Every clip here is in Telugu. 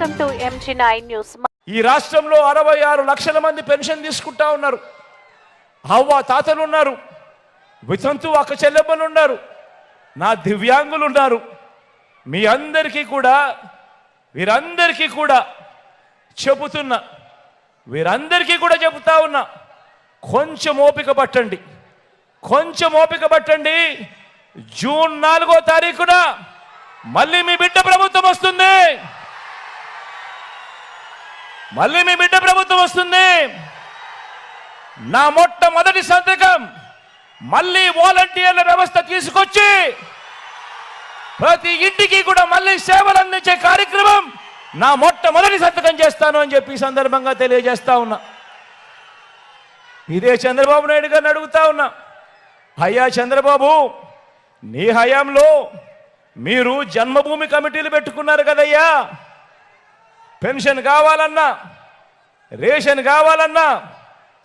Welcome to MG9 news. ఈ రాష్ట్రంలో 66 లక్షల మంది పెన్షన్ తీసుకుంటా ఉన్నారు. అవ్వ తాతలు ఉన్నారు, వితంతు అక్క చెల్లెమ్మలు ఉన్నారు, నా దివ్యాంగులు ఉన్నారు. మీ అందరికీ కూడా వీరందరికీ కూడా చెబుతున్నా, వీరందరికీ కూడా చెబుతా ఉన్నా, కొంచెం ఓపిక పట్టండి, కొంచెం ఓపిక పట్టండి. జూన్ 4వ తారీఖున మళ్ళీ మీ బిడ్డ ప్రభుత్వం వస్తుంది, మళ్ళీ మీ బిడ్డ ప్రభుత్వం వస్తుంది. నా మొట్టమొదటి సంతకం మళ్ళీ వాలంటీర్ల వ్యవస్థ తీసుకొచ్చి ప్రతి ఇంటికి కూడా మళ్ళీ సేవలు అందించే కార్యక్రమం నా మొట్టమొదటి సంతకం చేస్తాను అని చెప్పి సందర్భంగా తెలియజేస్తా ఉన్నా. ఇదే చంద్రబాబు నాయుడు గారిని అడుగుతా ఉన్నా, అయ్యా చంద్రబాబు, నీ హయాంలో మీరు జన్మభూమి కమిటీలు పెట్టుకున్నారు కదయ్యా. పెన్షన్ కావాలన్నా, రేషన్ కావాలన్నా,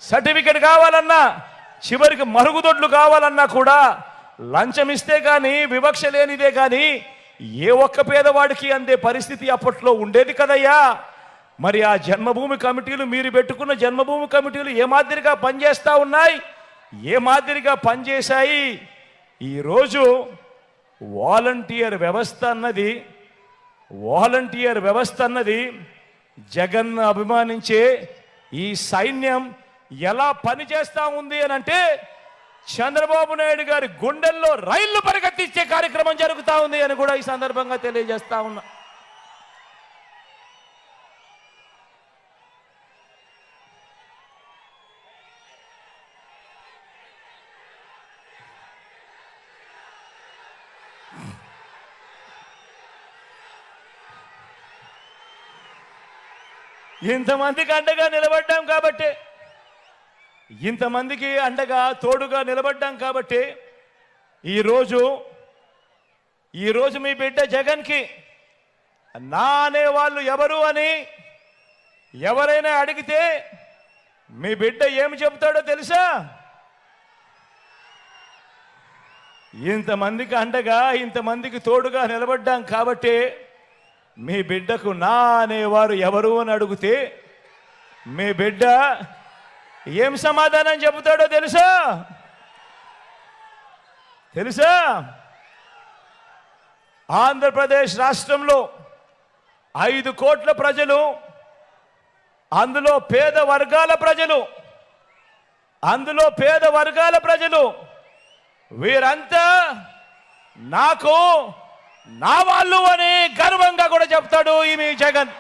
సర్టిఫికెట్ కావాలన్నా, చివరికి మరుగుదొడ్లు కావాలన్నా కూడా లంచం ఇస్తే కానీ, వివక్ష లేనిదే కానీ ఏ ఒక్క పేదవాడికి అందే పరిస్థితి అప్పట్లో ఉండేది కదయ్యా. మరి ఆ జన్మభూమి కమిటీలు, మీరు పెట్టుకున్న జన్మభూమి కమిటీలు ఏ మాదిరిగా పనిచేస్తూ ఉన్నాయి, ఏ మాదిరిగా పనిచేశాయి? ఈరోజు వాలంటీర్ వ్యవస్థ అన్నది జగన్ అభిమానించే ఈ సైన్యం ఎలా పనిచేస్తా ఉంది అని అంటే, చంద్రబాబు నాయుడు గారి గుండెల్లో రైళ్లు పరిగెత్తించే కార్యక్రమం జరుగుతూ ఉంది అని కూడా ఈ సందర్భంగా తెలియజేస్తా ఉన్నా. ఇంతమందికి అండగా నిలబడ్డాం కాబట్టి, ఇంతమందికి అండగా తోడుగా నిలబడ్డాం కాబట్టి ఈరోజు మీ బిడ్డ జగన్కి నా అనేవాళ్ళు ఎవరు అని ఎవరైనా అడిగితే మీ బిడ్డ ఏమి చెబుతాడో తెలుసా? ఇంతమందికి అండగా, ఇంతమందికి తోడుగా నిలబడ్డాం కాబట్టి మీ బిడ్డకు నా అనేవారు ఎవరు అని అడిగితే మీ బిడ్డ ఏం సమాధానం చెబుతాడో తెలుసా? ఆంధ్రప్రదేశ్ రాష్ట్రంలో 5 కోట్ల ప్రజలు, అందులో పేద వర్గాల ప్రజలు వీరంతా నాకు నా వాళ్ళు అని గర్వంగా కూడా చెప్తాడు ఈ మీ జగన్.